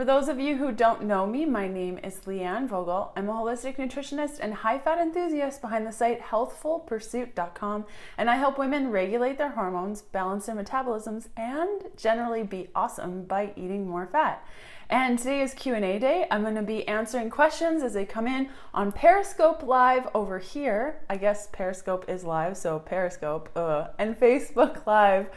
For those of you who don't know me, my name is Leanne Vogel. I'm a holistic nutritionist and high-fat enthusiast behind the site healthfulpursuit.com, and I help women regulate their hormones, balance their metabolisms, and generally be awesome by eating more fat. And today is Q&A day. I'm going to be answering questions as they come in on Periscope Live over here. I guess Periscope is live, so Periscope, and Facebook Live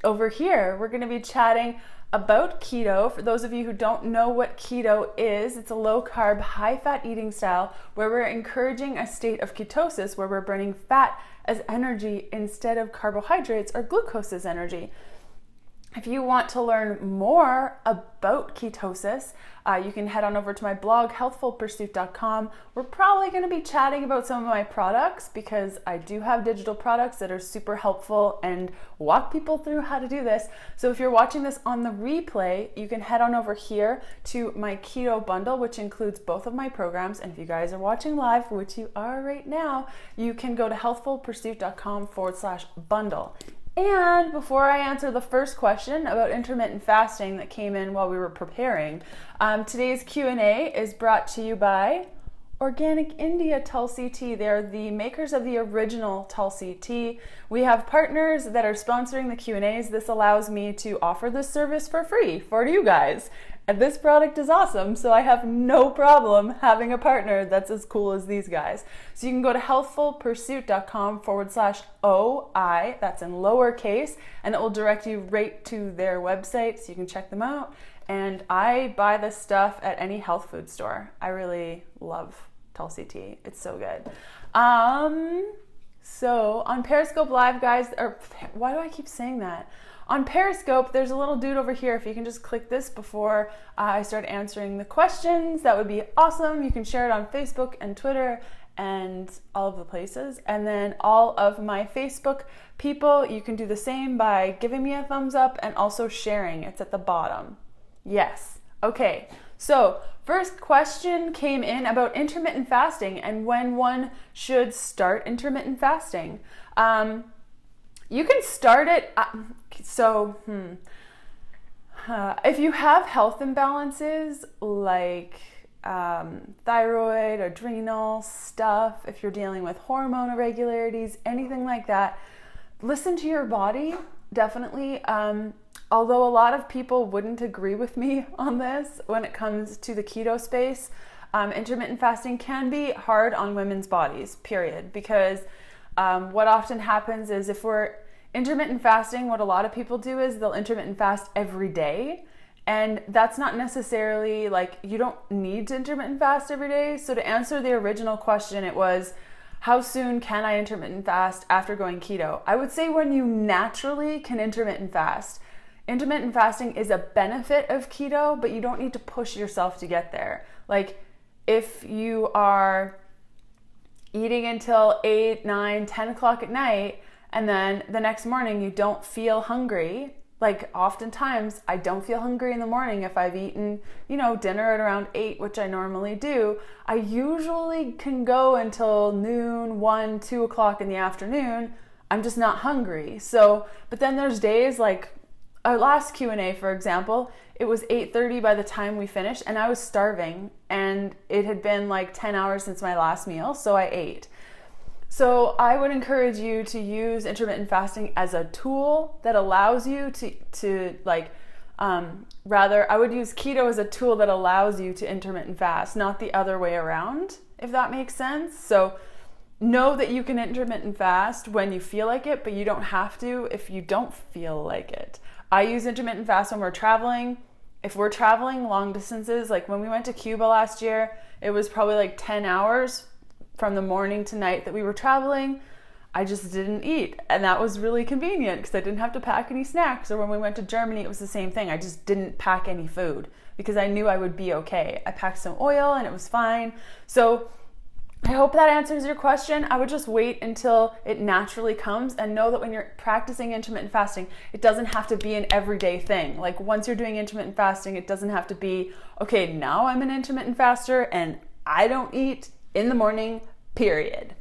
over here. We're going to be chatting about keto. For those of you who don't know what keto is, it's a low-carb, high-fat eating style where we're encouraging a state of ketosis where we're burning fat as energy instead of carbohydrates or glucose as energy. If you want to learn more about ketosis, you can head on over to my blog, healthfulpursuit.com. We're probably going to be chatting about some of my products because I do have digital products that are super helpful and walk people through how to do this. So if you're watching this on the replay, you can head on over here to my keto bundle, which includes both of my programs. And if you guys are watching live, which you are right now, you can go to healthfulpursuit.com/bundle. And before I answer the first question about intermittent fasting that came in while we were preparing, today's Q&A is brought to you by Organic India Tulsi Tea. They're the makers of the original Tulsi Tea. We have partners that are sponsoring the Q&As. This allows me to offer this service for free for you guys. And this product is awesome, so I have no problem having a partner that's as cool as these guys. So you can go to healthfulpursuit.com/OI, that's in lowercase, and it will direct you right to their website so you can check them out. And I buy this stuff at any health food store. I really love Tulsi Tea. It's so good. So on Periscope Live, guys, or why do I keep saying that? On Periscope, there's a little dude over here. If you can just click this before I start answering the questions, that would be awesome. You can share it on Facebook and Twitter and all of the places. And then all of my Facebook people, you can do the same by giving me a thumbs up and also sharing. It's at the bottom. Yes. Okay. So first question came in about intermittent fasting and when one should start intermittent fasting. You can start it, if you have health imbalances like thyroid, adrenal stuff, if you're dealing with hormone irregularities, anything like that, listen to your body, definitely. Although a lot of people wouldn't agree with me on this when it comes to the keto space, intermittent fasting can be hard on women's bodies, period, because what often happens is if we're intermittent fasting, what a lot of people do is they'll intermittent fast every day. And that's not necessarily like, you don't need to intermittent fast every day. So to answer the original question, it was, how soon can I intermittent fast after going keto? I would say when you naturally can intermittent fast. Intermittent fasting is a benefit of keto, but you don't need to push yourself to get there. Like if you are eating until 8, 9, 10 o'clock at night, and then the next morning you don't feel hungry. Like oftentimes I don't feel hungry in the morning if I've eaten, dinner at around 8, which I normally do. I usually can go until noon, 1, 2 o'clock in the afternoon. I'm just not hungry. So, but then there's days like our last Q&A, for example, it was 8:30 by the time we finished and I was starving and it had been like 10 hours since my last meal, so I ate. So I would encourage you to use intermittent fasting as a tool that allows you I would use keto as a tool that allows you to intermittent fast, not the other way around, if that makes sense. So know that you can intermittent fast when you feel like it, but you don't have to if you don't feel like it. I use intermittent fast when we're traveling. If we're traveling long distances, like when we went to Cuba last year, it was probably like 10 hours from the morning to night that we were traveling. I just didn't eat. And that was really convenient because I didn't have to pack any snacks. Or when we went to Germany, it was the same thing. I just didn't pack any food because I knew I would be okay. I packed some oil and it was fine. So I hope that answers your question. I would just wait until it naturally comes and know that when you're practicing intermittent fasting, it doesn't have to be an everyday thing. Like once you're doing intermittent fasting, it doesn't have to be, okay, now I'm an intermittent faster and I don't eat in the morning, period.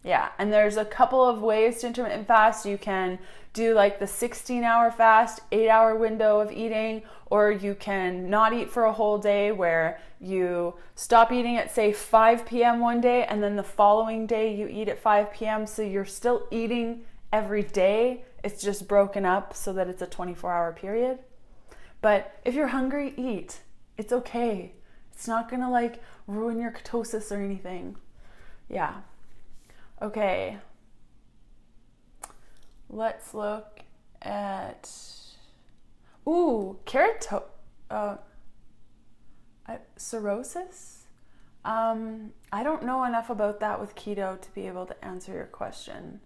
Yeah, and there's a couple of ways to intermittent fast. You can do like the 16-hour fast, 8-hour window of eating, or you can not eat for a whole day where you stop eating at say 5 p.m. one day and then the following day you eat at 5 p.m. So you're still eating every day. It's just broken up so that it's a 24-hour period. But if you're hungry, eat. It's okay. It's not gonna like ruin your ketosis or anything. Yeah. Okay. Let's look at cirrhosis. I don't know enough about that with keto to be able to answer your question.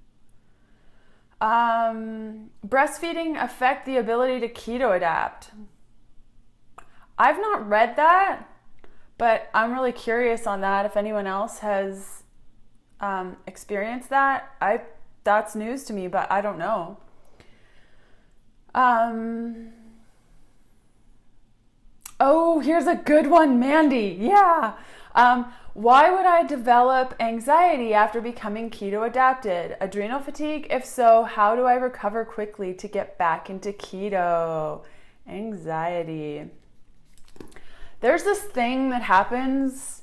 Breastfeeding affect the ability to keto adapt. I've not read that, but I'm really curious on that. If anyone else has experienced that, that's news to me, but I don't know. Oh, here's a good one, Mandy. Yeah. Why would I develop anxiety after becoming keto adapted? Adrenal fatigue? If so, how do I recover quickly to get back into keto? Anxiety. There's this thing that happens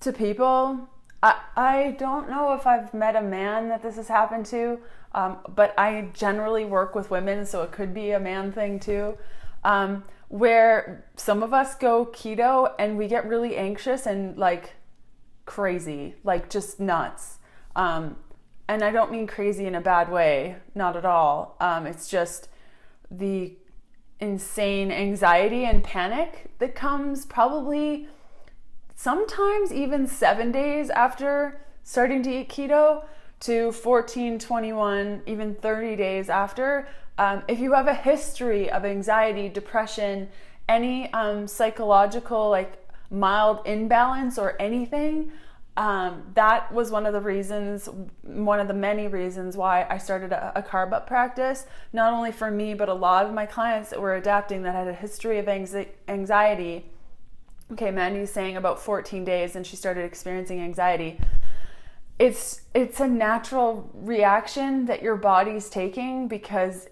to people. I don't know if I've met a man that this has happened to, but I generally work with women, so it could be a man thing too, where some of us go keto and we get really anxious and like crazy, like just nuts. And I don't mean crazy in a bad way, not at all. It's just the insane anxiety and panic that comes probably sometimes even 7 days after starting to eat keto to 14, 21, even 30 days after. If you have a history of anxiety, depression, any psychological like mild imbalance or anything, that was one of the many reasons why I started a carb up practice, not only for me, but a lot of my clients that were adapting that had a history of anxiety. Okay, Mandy's saying about 14 days and she started experiencing anxiety. It's a natural reaction that your body's taking, because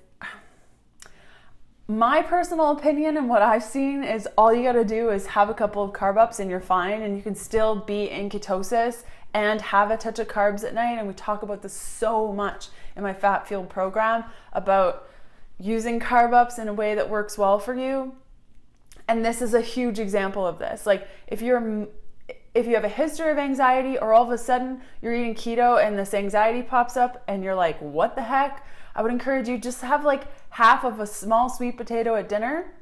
my personal opinion and what I've seen is all you gotta do is have a couple of carb ups and you're fine, and you can still be in ketosis and have a touch of carbs at night. And we talk about this so much in my Fat Fueled program about using carb ups in a way that works well for you. And this is a huge example of this. Like if you have a history of anxiety, or all of a sudden you're eating keto and this anxiety pops up and you're like, what the heck? I would encourage you just to have like half of a small sweet potato at dinner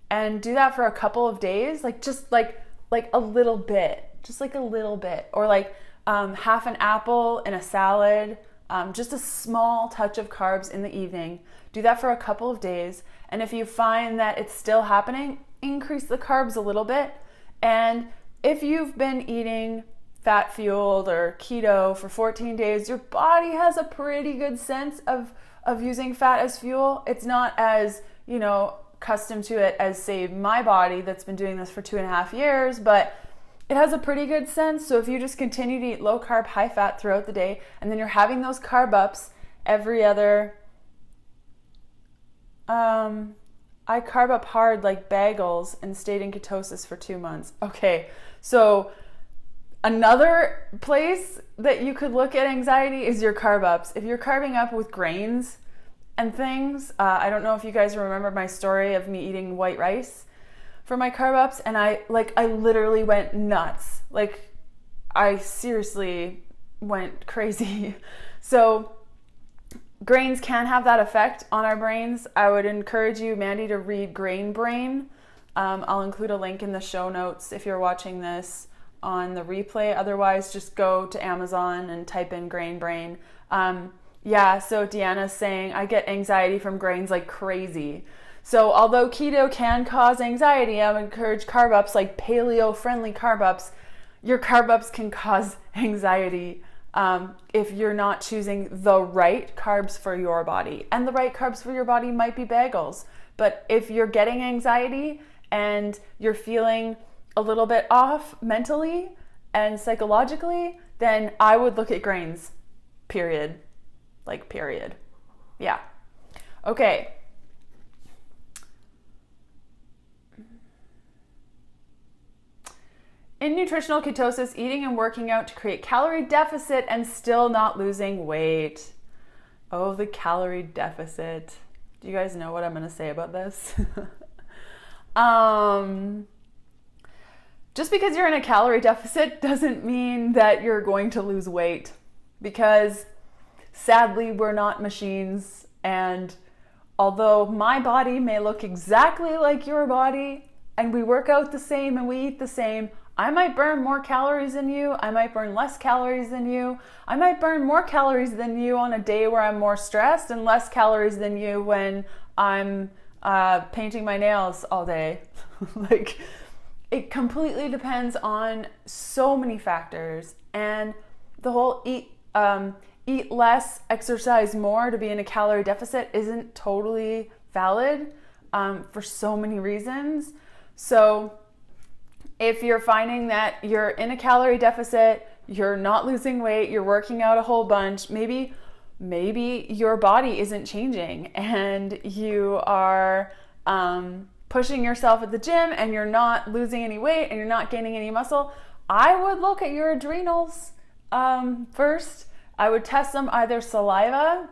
and do that for a couple of days. Like just like a little bit, just like a little bit, or like half an apple in a salad, just a small touch of carbs in the evening. Do that for a couple of days. And if you find that it's still happening, increase the carbs a little bit. And if you've been eating fat fueled or keto for 14 days, your body has a pretty good sense of using fat as fuel. It's not as, accustomed to it as, say, my body that's been doing this for 2.5 years, but it has a pretty good sense. So if you just continue to eat low carb, high fat throughout the day, and then you're having those carb ups every other, I carb up hard like bagels and stayed in ketosis for 2 months. Okay, so another place that you could look at anxiety is your carb ups. If you're carbing up with grains and things, I don't know if you guys remember my story of me eating white rice for my carb ups, and I literally went nuts. Like I seriously went crazy. So grains can have that effect on our brains. I would encourage you, Mandy, to read Grain Brain. I'll include a link in the show notes if you're watching this on the replay. Otherwise, just go to Amazon and type in Grain Brain. So Deanna's saying, I get anxiety from grains like crazy. So although keto can cause anxiety, I would encourage carb ups, like paleo-friendly carb ups. Your carb ups can cause anxiety if you're not choosing the right carbs for your body. And the right carbs for your body might be bagels. But if you're getting anxiety and you're feeling a little bit off mentally and psychologically, then I would look at grains, period. Like, period. Yeah. Okay. In nutritional ketosis, eating and working out to create calorie deficit and still not losing weight. Oh, the calorie deficit. Do you guys know what I'm going to say about this? Just because you're in a calorie deficit doesn't mean that you're going to lose weight, because sadly, we're not machines. And although my body may look exactly like your body and we work out the same and we eat the same, I might burn more calories than you. I might burn less calories than you. I might burn more calories than you on a day where I'm more stressed, and less calories than you when I'm painting my nails all day. Like, it completely depends on so many factors. And the whole eat less, exercise more to be in a calorie deficit isn't totally valid for so many reasons. So if you're finding that you're in a calorie deficit, you're not losing weight, you're working out a whole bunch, maybe your body isn't changing and you are pushing yourself at the gym and you're not losing any weight and you're not gaining any muscle, I would look at your adrenals first. I would test them, either saliva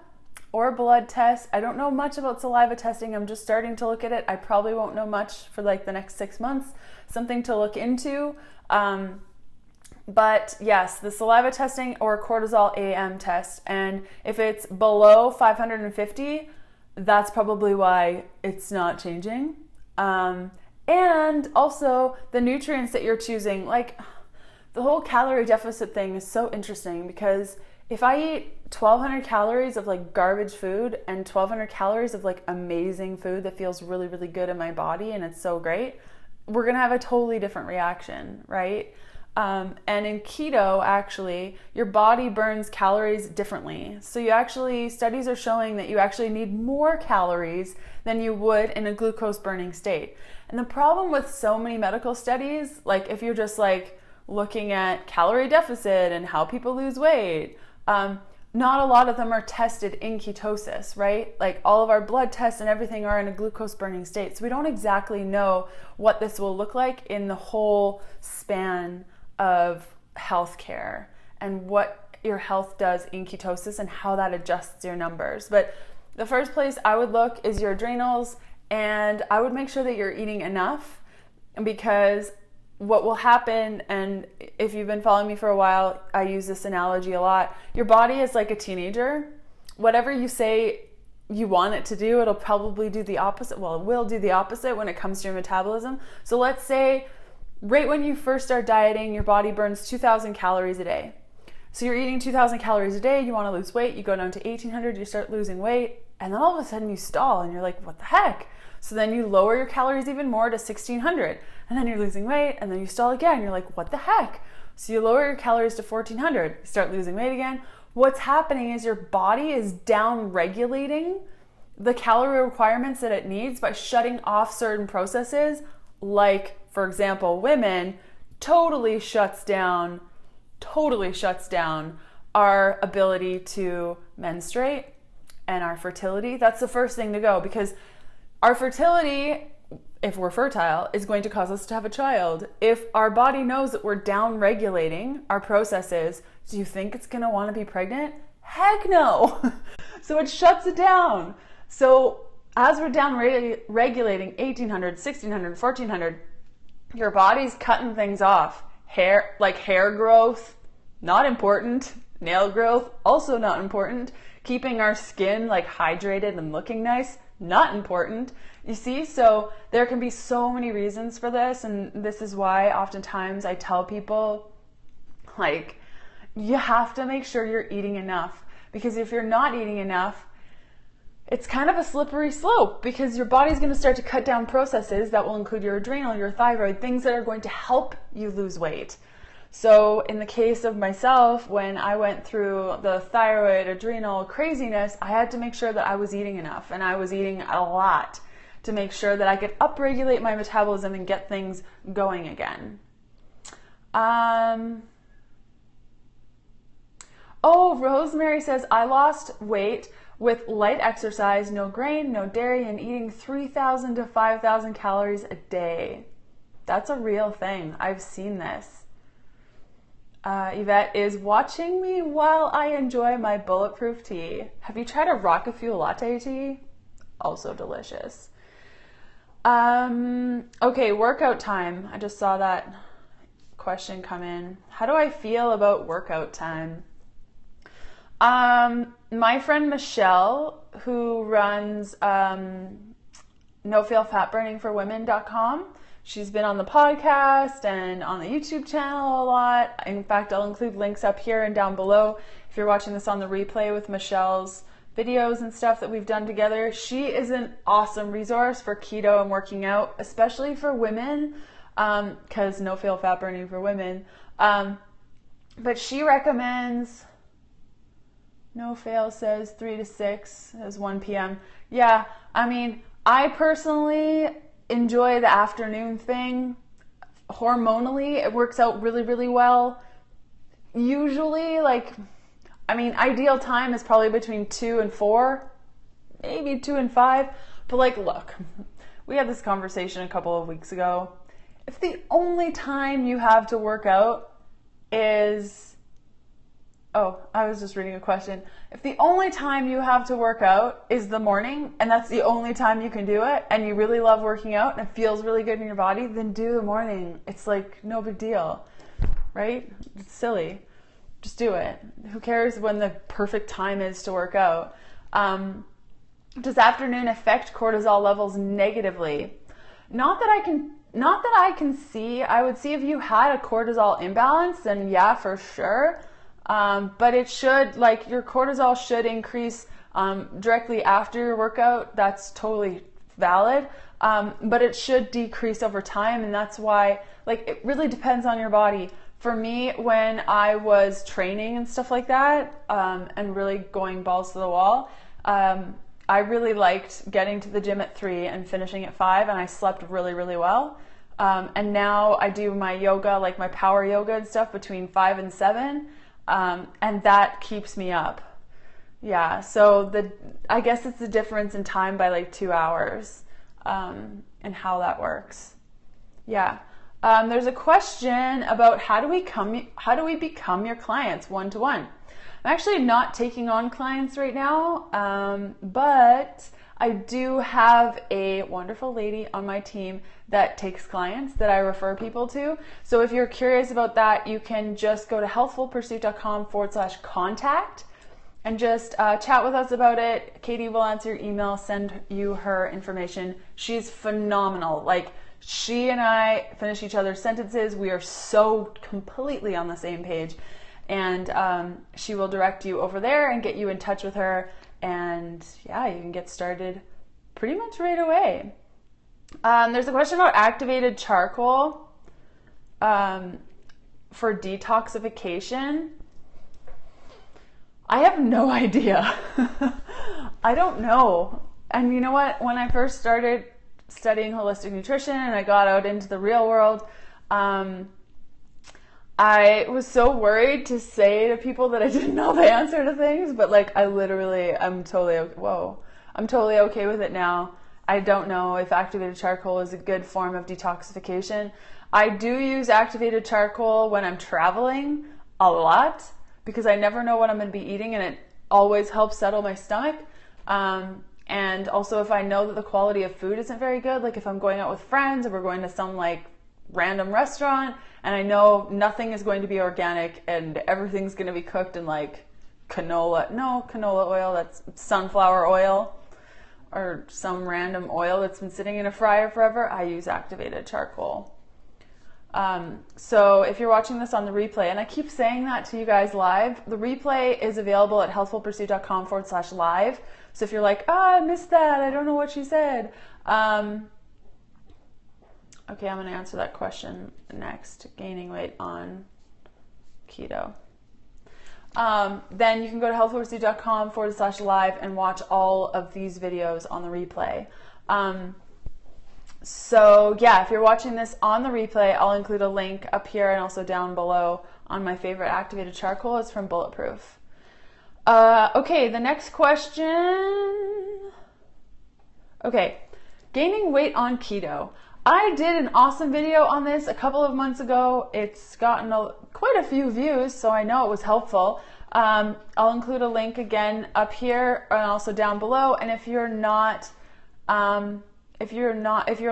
or blood test. I don't know much about saliva testing. I'm just starting to look at it. I probably won't know much for like the next 6 months. Something to look into. But yes, the saliva testing or cortisol AM test. And if it's below 550, that's probably why it's not changing. And also the nutrients that you're choosing. Like, the whole calorie deficit thing is so interesting, because if I eat 1,200 calories of like garbage food and 1,200 calories of like amazing food that feels really, really good in my body and it's so great, we're going to have a totally different reaction, right? And in keto, actually, your body burns calories differently. So studies are showing that you actually need more calories than you would in a glucose burning state. And the problem with so many medical studies, like if you're just like looking at calorie deficit and how people lose weight, not a lot of them are tested in ketosis, right? Like, all of our blood tests and everything are in a glucose burning state. So we don't exactly know what this will look like in the whole span of healthcare and what your health does in ketosis and how that adjusts your numbers. But the first place I would look is your adrenals, and I would make sure that you're eating enough, because what will happen, and if you've been following me for a while, I use this analogy a lot. Your body is like a teenager. Whatever you say you want it to do, it'll probably do the opposite. Well, it will do the opposite when it comes to your metabolism. So let's say right when you first start dieting, your body burns 2,000 calories a day. So you're eating 2,000 calories a day, you want to lose weight, you go down to 1,800, you start losing weight, and then all of a sudden you stall and you're like, what the heck? So then you lower your calories even more to 1,600, and then you're losing weight, and then you stall again. You're like, what the heck? So you lower your calories to 1,400, start losing weight again. What's happening is your body is down regulating the calorie requirements that it needs by shutting off certain processes. Like, for example, women totally shuts down our ability to menstruate and our fertility. That's the first thing to go, because our fertility, if we're fertile, is going to cause us to have a child. If our body knows that we're down regulating our processes, do you think it's going to want to be pregnant? Heck no. So it shuts it down. So as we're down regulating 1,800, 1,600, 1,400, your body's cutting things off. Hair growth, not important. Nail growth, also not important. Keeping our skin like hydrated and looking nice, not important. You see, so there can be so many reasons for this, and this is why oftentimes I tell people, like, you have to make sure you're eating enough, because if you're not eating enough, it's kind of a slippery slope, because your body's going to start to cut down processes that will include your adrenal, your thyroid, things that are going to help you lose weight. So in the case of myself, when I went through the thyroid, adrenal craziness, I had to make sure that I was eating enough, and I was eating a lot to make sure that I could upregulate my metabolism and get things going again. Oh, Rosemary says, I lost weight with light exercise, no grain, no dairy, and eating 3,000 to 5,000 calories a day. That's a real thing. I've seen this. Yvette is watching me while I enjoy my bulletproof tea. Have you tried a rocket fuel latte tea? Also delicious. Okay, workout time. I just saw that question come in. How do I feel about workout time? My friend Michelle, who runs nofailfatburningforwomen.com, she's been on the podcast and on the YouTube channel a lot. In fact, I'll include links up here and down below if you're watching this on the replay with Michelle's videos and stuff that we've done together. She is an awesome resource for keto and working out, especially for women, because no fail fat burning for women. But she recommends, no fail says 3 to 6 as 1 p.m. Yeah, I mean, I personally enjoy the afternoon thing. Hormonally, it works out really, really well. Usually, ideal time is probably between 2 and 4, maybe 2 and 5. But look, we had this conversation a couple of weeks ago. If the only time you have to work out is, I was just reading a question. If the only time you have to work out is the morning, and that's the only time you can do it, and you really love working out and it feels really good in your body, then do the morning. It's no big deal, right? It's silly. Just do it. Who cares when the perfect time is to work out? Does afternoon affect cortisol levels negatively? Not that I can see. I would see if you had a cortisol imbalance, then yeah, for sure. But it should, your cortisol should increase directly after your workout. That's totally valid. But it should decrease over time, and that's why, it really depends on your body. For me, when I was training and stuff like that, and really going balls to the wall, I really liked getting to the gym at 3 and finishing at 5, and I slept really, really well. And now I do my yoga, my power yoga and stuff between 5 and 7. And that keeps me up. Yeah, so I guess it's the difference in time by 2 hours, and how that works. Yeah. There's a question about how do we become your clients one-to-one? I'm actually not taking on clients right now, but I do have a wonderful lady on my team that takes clients that I refer people to. So if you're curious about that, you can just go to healthfulpursuit.com/contact and just chat with us about it. Katie will answer your email, send you her information. She's phenomenal. She and I finish each other's sentences. We are so completely on the same page. And she will direct you over there and get you in touch with her. And yeah, you can get started pretty much right away. There's a question about activated charcoal for detoxification. I have no idea. I don't know. And you know what? When I first started studying holistic nutrition and I got out into the real world, I was so worried to say to people that I didn't know the answer to things, but I'm totally okay with it now. I don't know if activated charcoal is a good form of detoxification. I do use activated charcoal when I'm traveling a lot because I never know what I'm going to be eating, and it always helps settle my stomach. And also if I know that the quality of food isn't very good, if I'm going out with friends or we're going to some random restaurant and I know nothing is going to be organic and everything's going to be cooked in canola oil, that's sunflower oil, or some random oil that's been sitting in a fryer forever, I use activated charcoal. So if you're watching this on the replay, and I keep saying that to you guys live, the replay is available at healthfulpursuit.com/live. So if you're I missed that, I don't know what she said. Okay, I'm going to answer that question next. Gaining weight on keto. Then you can go to healthfulpursuit.com/live and watch all of these videos on the replay. So yeah, if you're watching this on the replay, I'll include a link up here and also down below on my favorite activated charcoal. It's from Bulletproof. Okay, the next question. Okay, gaining weight on keto. I did an awesome video on this a couple of months ago. It's gotten quite a few views, so I know it was helpful. I'll include a link again up here and also down below. And if you're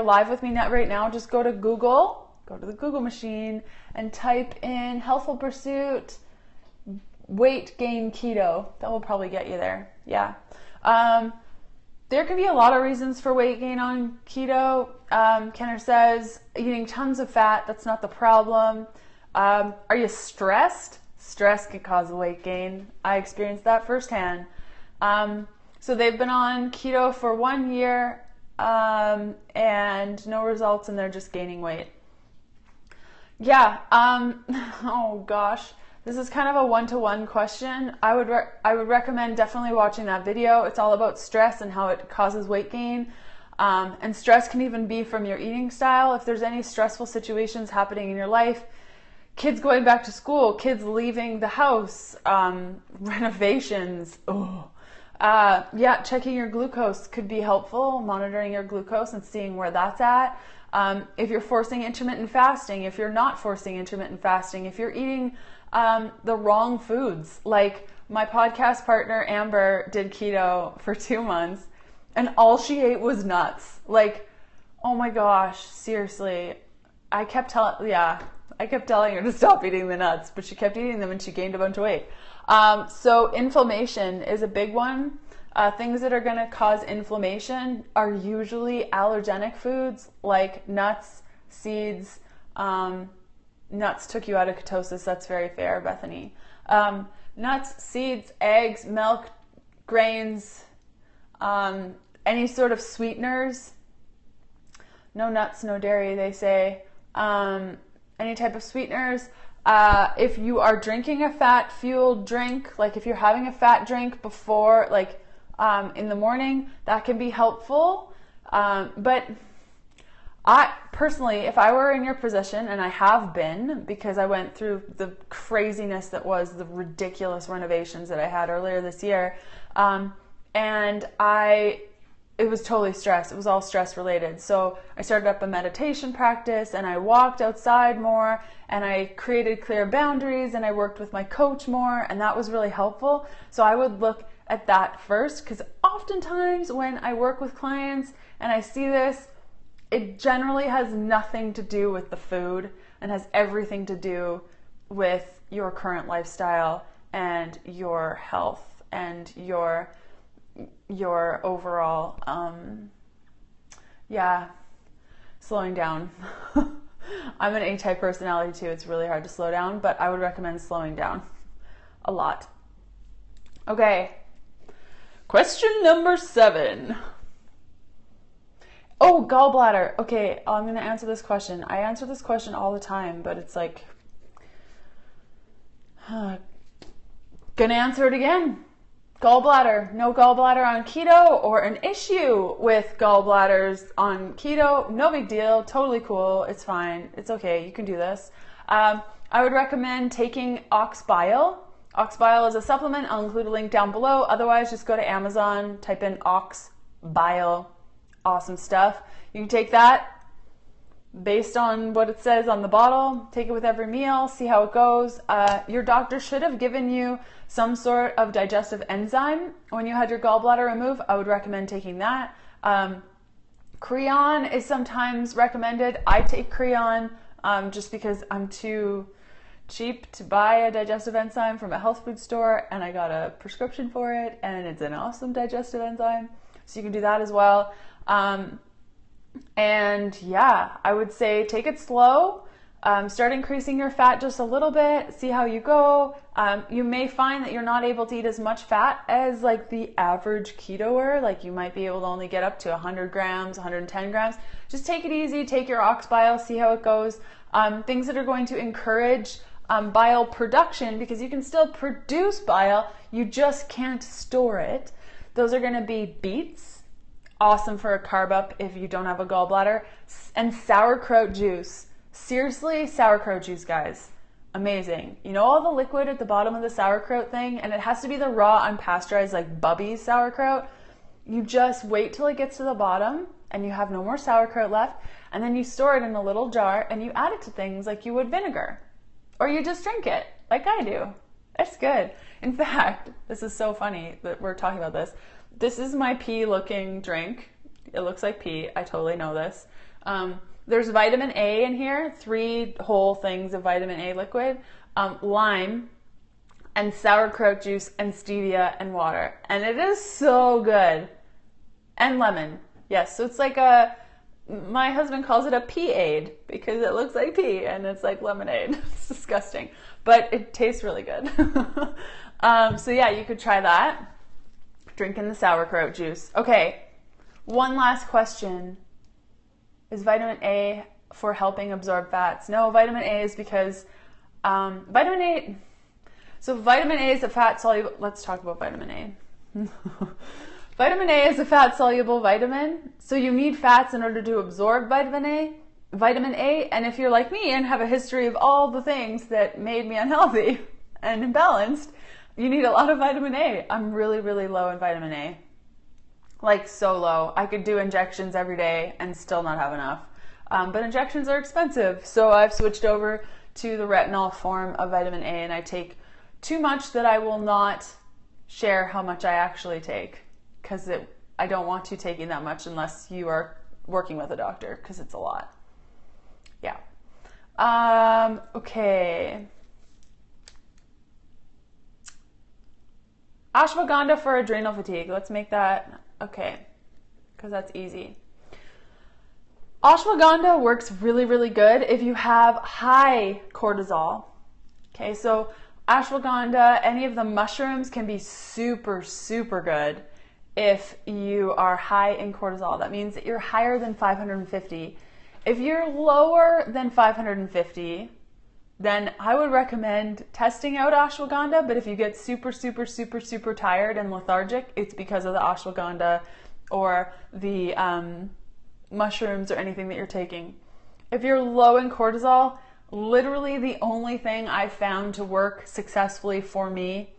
live with me right now, just go to Google, go to the Google machine and type in Healthful Pursuit weight gain keto. That will probably get you there. Yeah. There can be a lot of reasons for weight gain on keto. Kenner says eating tons of fat, that's not the problem. Are you stressed? Stress can cause weight gain. I experienced that firsthand. So they've been on keto for 1 year and no results, and they're just gaining weight. Yeah. Oh gosh. This is kind of a one-to-one question. I would recommend definitely watching that video. It's all about stress and how it causes weight gain. And stress can even be from your eating style. If there's any stressful situations happening in your life, kids going back to school, kids leaving the house, renovations. Checking your glucose could be helpful, monitoring your glucose and seeing where that's at. If you're forcing intermittent fasting, if you're not forcing intermittent fasting, if you're eating the wrong foods. Like my podcast partner, Amber, did keto for 2 months and all she ate was nuts. Like, oh my gosh, seriously. I kept telling her to stop eating the nuts, but she kept eating them and she gained a bunch of weight. So inflammation is a big one. Things that are going to cause inflammation are usually allergenic foods like nuts, seeds. Nuts took you out of ketosis. That's very fair, Bethany. Nuts, seeds, eggs, milk, grains, any sort of sweeteners. No nuts, no dairy, they say. Any type of sweeteners. If you are drinking a fat-fueled drink, like if you're having a fat drink before, like in the morning, that can be helpful. But I personally, if I were in your position, and I have been, because I went through the craziness that was the ridiculous renovations that I had earlier this year, it was totally stress. It was all stress related. So I started up a meditation practice and I walked outside more and I created clear boundaries and I worked with my coach more, and that was really helpful. So I would look at that first, because oftentimes when I work with clients and I see this, it generally has nothing to do with the food and has everything to do with your current lifestyle and your health and your overall, slowing down. I'm an A-type personality too. It's really hard to slow down, but I would recommend slowing down a lot. Okay. Question number 7. Oh, gallbladder. Okay, I'm going to answer this question. I answer this question all the time, but it's like, gonna answer it again. Gallbladder. No gallbladder on keto, or an issue with gallbladders on keto. No big deal. Totally cool. It's fine. It's okay. You can do this. I would recommend taking ox bile. Ox bile is a supplement. I'll include a link down below. Otherwise, just go to Amazon, type in ox bile. Awesome stuff. You can take that based on what it says on the bottle. Take it with every meal. See how it goes. Your doctor should have given you some sort of digestive enzyme when you had your gallbladder removed. I would recommend taking that. Creon is sometimes recommended. I take Creon just because I'm too cheap to buy a digestive enzyme from a health food store, and I got a prescription for it, and it's an awesome digestive enzyme. So you can do that as well. And yeah, I would say take it slow. Start increasing your fat just a little bit. See how you go. You may find that you're not able to eat as much fat as like the average ketoer. Like you might be able to only get up to 100 grams, 110 grams. Just take it easy. Take your ox bile. See how it goes. Things that are going to encourage bile production, because you can still produce bile. You just can't store it. Those are going to be beets. Awesome for a carb up if you don't have a gallbladder. And sauerkraut juice. Seriously, sauerkraut juice, guys. amazing. You know all the liquid at the bottom of the sauerkraut thing? And it has to be the raw, unpasteurized, like Bubby's sauerkraut. You just wait till it gets to the bottom and you have no more sauerkraut left. And then you store it in a little jar and you add it to things like you would vinegar. Or you just drink it, like I do. It's good. In fact, this is so funny that we're talking about this. This is my pea looking drink. It looks like pea. I totally know this. There's vitamin A in here, 3 whole things of vitamin A liquid, lime, and sauerkraut juice, and stevia, and water. And it is so good. And lemon. Yes, so it's like my husband calls it a pea-aid because it looks like pea and it's like lemonade. It's disgusting, but it tastes really good. So yeah, you could try that. Drinking the sauerkraut juice. Okay, one last question. Is vitamin A for helping absorb fats? No, vitamin A is because vitamin A is a fat soluble. Let's talk about vitamin A. Vitamin A is a fat soluble vitamin, so you need fats in order to absorb vitamin A. And if you're like me and have a history of all the things that made me unhealthy and imbalanced, you need a lot of vitamin A. I'm really, really low in vitamin A. Like so low. I could do injections every day and still not have enough. But injections are expensive, so I've switched over to the retinol form of vitamin A, and I take too much that I will not share how much I actually take, because I don't want you taking that much unless you are working with a doctor, because it's a lot. Yeah. Okay. Ashwagandha for adrenal fatigue. Let's make that, okay, because that's easy. Ashwagandha works really, really good if you have high cortisol. Okay, so ashwagandha, any of the mushrooms can be super, super good if you are high in cortisol. That means that you're higher than 550. If you're lower than 550, then I would recommend testing out ashwagandha. But if you get super, super, super, super tired and lethargic, it's because of the ashwagandha or the mushrooms or anything that you're taking. If you're low in cortisol, literally the only thing I've found to work successfully for me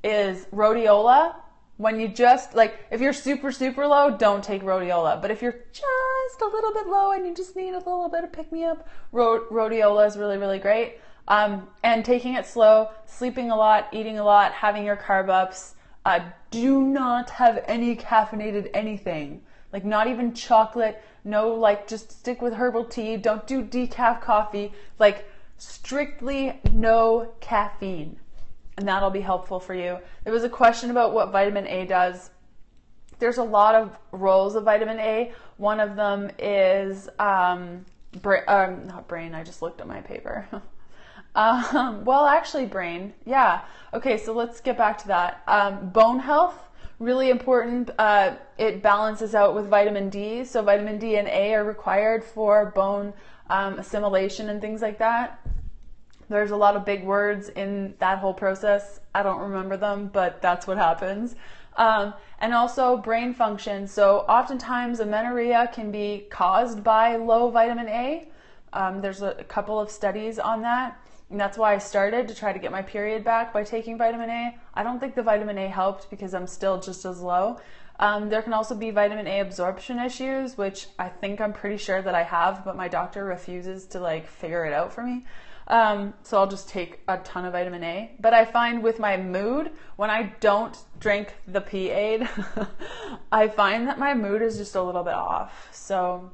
is rhodiola. When you just, like, if you're super, super low, don't take rhodiola. But if you're just a little bit low and you just need a little bit of pick-me-up, rhodiola is really, really great. And taking it slow, sleeping a lot, eating a lot, having your carb ups. Do not have any caffeinated anything. Like, not even chocolate. No, like, just stick with herbal tea. Don't do decaf coffee. Like, strictly no caffeine. And that'll be helpful for you. There was a question about what vitamin A does. There's a lot of roles of vitamin A. One of them is, not brain, I just looked at my paper. Well, actually brain, yeah. Okay, so let's get back to that. Bone health, really important. It balances out with vitamin D. So vitamin D and A are required for bone assimilation and things like that. There's a lot of big words in that whole process. I don't remember them, but that's what happens. And also brain function. So oftentimes amenorrhea can be caused by low vitamin A. There's a couple of studies on that. And that's why I started to try to get my period back by taking vitamin A. I don't think the vitamin A helped because I'm still just as low. There can also be vitamin A absorption issues, which I'm pretty sure that I have, but my doctor refuses to like figure it out for me. So I'll just take a ton of vitamin A. But I find with my mood, when I don't drink the P-Aid, I find that my mood is just a little bit off. So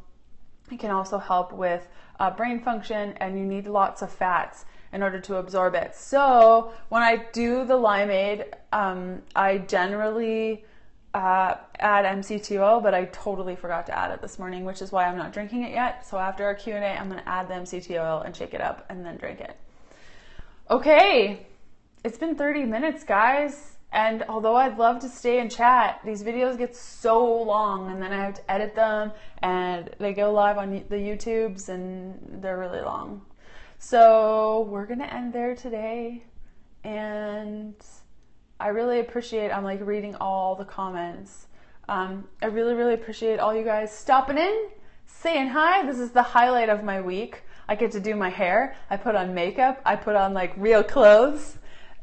it can also help with brain function, and you need lots of fats in order to absorb it. So when I do the limeade, I generally add MCT oil, but I totally forgot to add it this morning, which is why I'm not drinking it yet. So after our Q&A, I'm going to add the MCT oil and shake it up and then drink it. Okay, it's been 30 minutes, guys. And although I'd love to stay and chat, these videos get so long and then I have to edit them and they go live on the YouTubes and they're really long. So we're going to end there today. And I really appreciate, I'm like reading all the comments. I really, really appreciate all you guys stopping in, saying hi. This is the highlight of my week. I get to do my hair. I put on makeup. I put on like real clothes.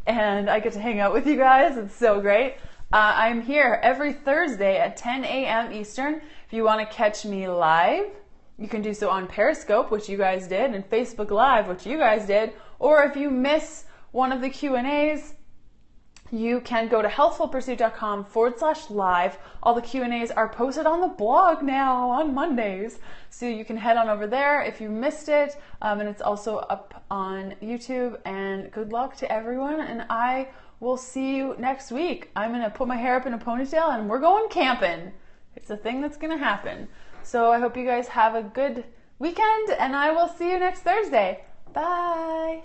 And I get to hang out with you guys. It's so great. I'm here every Thursday at 10 a.m. Eastern. If you want to catch me live, you can do so on Periscope, which you guys did, and Facebook Live, which you guys did. Or if you miss one of the Q&As, you can go to healthfulpursuit.com/live. All the Q&As are posted on the blog now on Mondays. So you can head on over there if you missed it. And it's also up on YouTube. And good luck to everyone. And I will see you next week. I'm going to put my hair up in a ponytail and we're going camping. It's a thing that's going to happen. So I hope you guys have a good weekend and I will see you next Thursday. Bye.